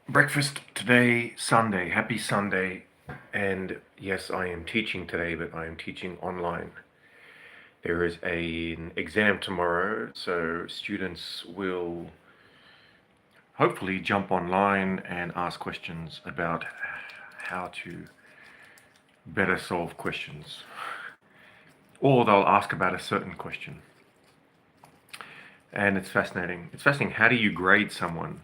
Breakfast today, Sunday. Happy Sunday. And yes, I am teaching today, but I am teaching online. There is an exam tomorrow, so students will hopefully jump online and ask questions about how to better solve questions. Or they'll ask about a certain question. And it's fascinating. It's fascinating. How do you grade someone?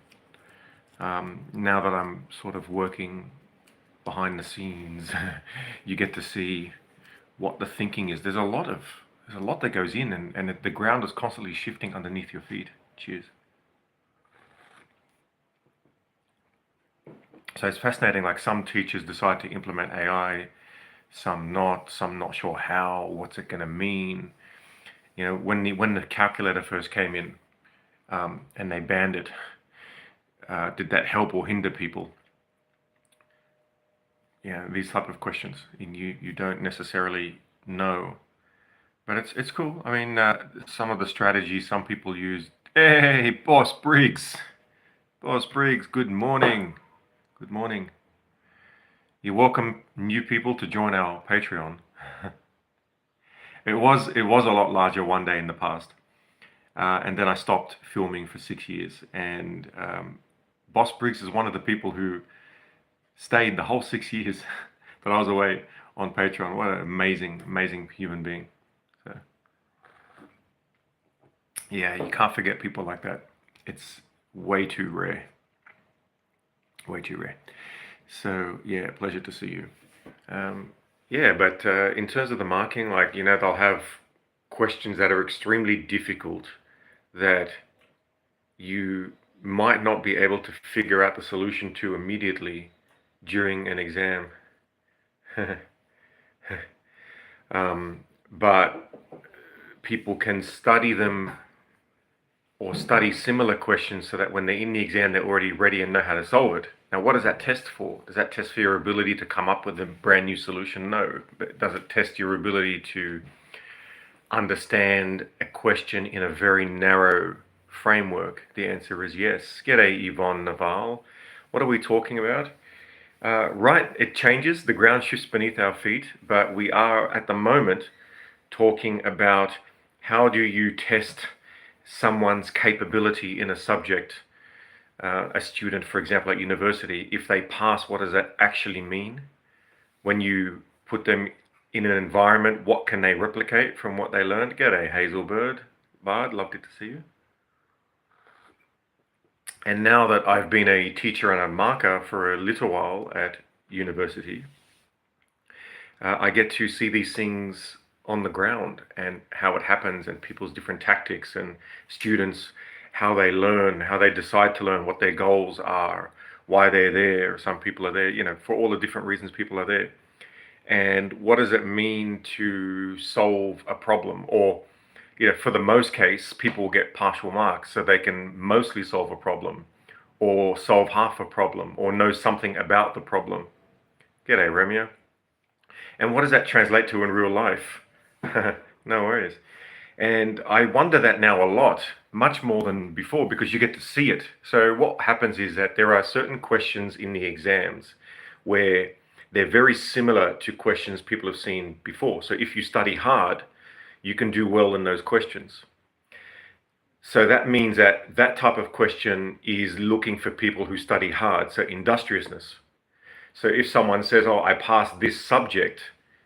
Now that I'm sort of working behind the scenes, you get to see what the thinking is. There's a lot that goes in, and the ground is constantly shifting underneath your feet. Cheers. So it's fascinating. Like some teachers decide to implement AI, some not sure how. What's it going to mean? You know, when the calculator first came in, and they banned it, did that help or hinder people? Yeah, these type of questions, and you don't necessarily know, but it's cool. I mean, some of the strategies some people use. Hey, Boss Briggs, good morning, good morning. You welcome new people to join our Patreon. It was a lot larger one day in the past, and then I stopped filming for 6 years. And Boss Briggs is one of the people who stayed the whole 6 years that I was away on Patreon. What an amazing, amazing human being. So, yeah, you can't forget people like that. It's way too rare. Way too rare. So, yeah, pleasure to see you. Yeah, but in terms of the marking, like, they'll have questions that are extremely difficult that you might not be able to figure out the solution to immediately during an exam. But people can study them or study similar questions so that when they're in the exam, they're already ready and know how to solve it. Now, what does that test for? Does that test for your ability to come up with a brand new solution? No. But does it test your ability to understand a question in a very narrow framework? The answer is yes. G'day, Yvonne Naval. What are we talking about? Right, it changes. The ground shifts beneath our feet, but we are at the moment talking about how do you test someone's capability in a subject, a student, for example, at university. If they pass, what does that actually mean? When you put them in an environment, what can they replicate from what they learned? G'day, Hazelbird. Bard, lovely to see you. And now that I've been a teacher and a marker for a little while at university, I get to see these things on the ground and how it happens and people's different tactics and students, how they learn, how they decide to learn, what their goals are, why they're there. Some people are there, for all the different reasons people are there. And what does it mean to solve a problem? Or, for the most case, people get partial marks so they can mostly solve a problem or solve half a problem or know something about the problem. G'day, Romeo. And what does that translate to in real life? No worries. And I wonder that now a lot, much more than before, because you get to see it. So what happens is that there are certain questions in the exams where they're very similar to questions people have seen before. So if you study hard, you can do well in those questions. So that means that that type of question is looking for people who study hard, so industriousness. So if someone says, oh, I passed this subject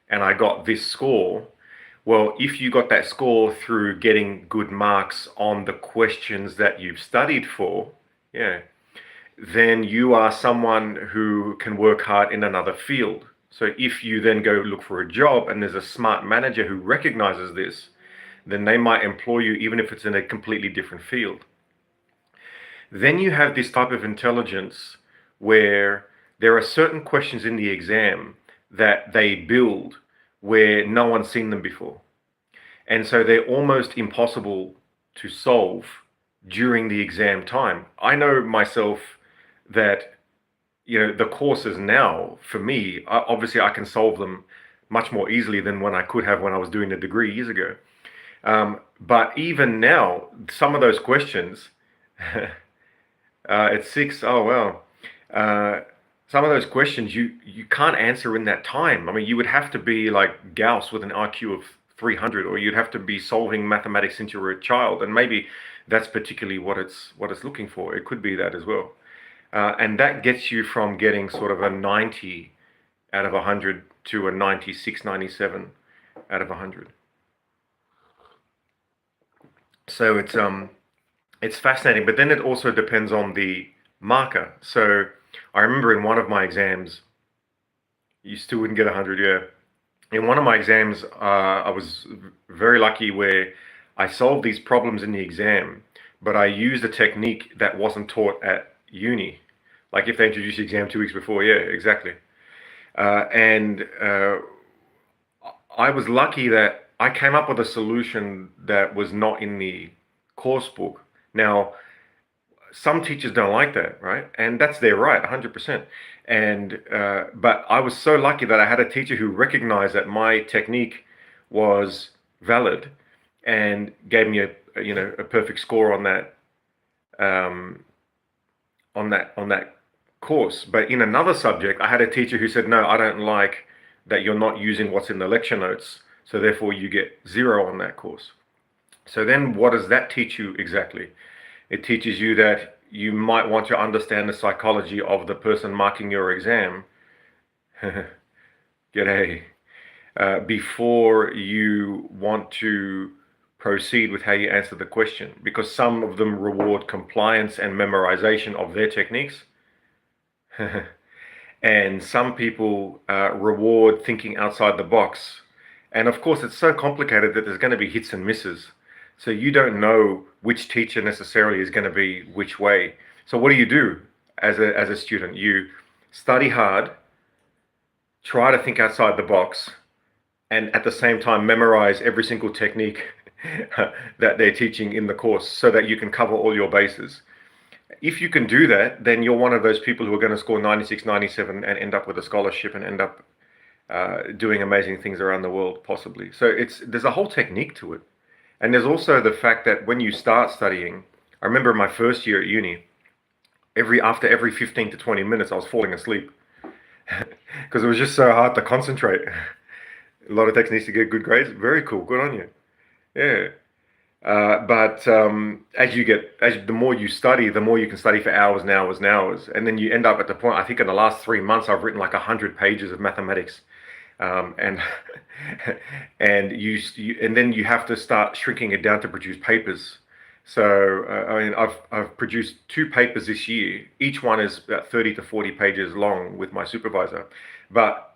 and I got this score, well, if you got that score through getting good marks on the questions that you've studied for, yeah, then you are someone who can work hard in another field. So if you then go look for a job and there's a smart manager who recognizes this, then they might employ you even if it's in a completely different field. Then you have this type of intelligence where there are certain questions in the exam that they build where no one's seen them before. And so they're almost impossible to solve during the exam time. I know myself that, the courses now, for me, obviously I can solve them much more easily than when I could have when I was doing the degree years ago. But even now, some of those questions, it's 6, oh well. uh, some of those questions you can't answer in that time. I mean, you would have to be like Gauss with an IQ of 300, or you'd have to be solving mathematics since you were a child, and maybe that's particularly what it's looking for. It could be that as well, and that gets you from getting sort of a 90 out of 100 to a 96, 97 out of 100. So it's fascinating, but then it also depends on the marker. So I remember in one of my exams, you still wouldn't get 100, yeah. In one of my exams, I was very lucky where I solved these problems in the exam, but I used a technique that wasn't taught at uni. Like if they introduced the exam 2 weeks before, yeah, exactly. And I was lucky that I came up with a solution that was not in the course book. Now, some teachers don't like that, right? And that's their right, 100%. And but I was so lucky that I had a teacher who recognized that my technique was valid and gave me a perfect score on that um, on that course. But in another subject, I had a teacher who said, "No, I don't like that you're not using what's in the lecture notes, so therefore you get 0 on that course." So then what does that teach you exactly? It teaches you that you might want to understand the psychology of the person marking your exam. G'day. Before you want to proceed with how you answer the question, because some of them reward compliance and memorization of their techniques. And some people reward thinking outside the box. And of course, it's so complicated that there's going to be hits and misses. So you don't know which teacher necessarily is going to be which way. So what do as a student? You study hard, try to think outside the box, and at the same time memorize every single technique that they're teaching in the course so that you can cover all your bases. If you can do that, then you're one of those people who are going to score 96, 97 and end up with a scholarship and end up doing amazing things around the world, possibly. So there's a whole technique to it. And there's also the fact that when you start studying, I remember my first year at uni, after every 15 to 20 minutes, I was falling asleep because it was just so hard to concentrate. A lot of techniques to get good grades. Very cool. Good on you. Yeah. But as the more you study, the more you can study for hours and hours and hours, and then you end up at the point. I think in the last 3 months, I've written like 100 pages of mathematics, and and then you have to start shrinking it down to produce papers. So I mean, I've produced 2 papers this year. Each one is about 30 to 40 pages long with my supervisor, but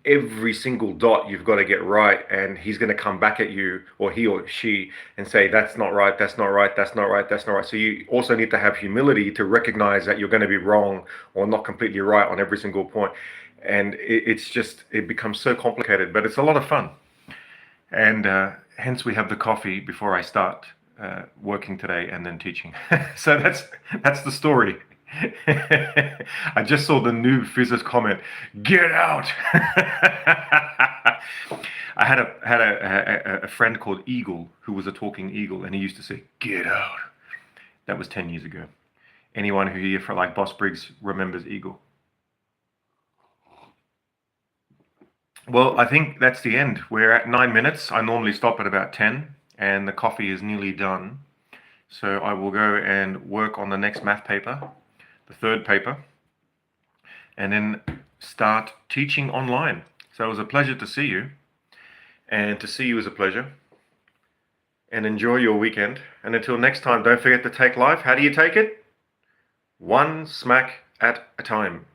every single dot you've got to get right, and he's going to come back at you, or he or she, and say that's not right, that's not right, that's not right, that's not right. So you also need to have humility to recognize that you're going to be wrong or not completely right on every single point. And it becomes so complicated, but it's a lot of fun. And hence we have the coffee before I start working today and then teaching. So that's the story. I just saw the noob physicist comment, "Get out!" I had a friend called Eagle who was a talking eagle, and he used to say, "Get out." That was 10 years ago. Anyone who here for like Boss Briggs remembers Eagle? Well, I think that's the end. We're at 9 minutes. I normally stop at about 10, and the coffee is nearly done. So I will go and work on the next math paper, the 3rd paper, and then start teaching online. So it was a pleasure to see you, and to see you is a pleasure. And enjoy your weekend. And until next time, don't forget to take life. How do you take it? One smack at a time.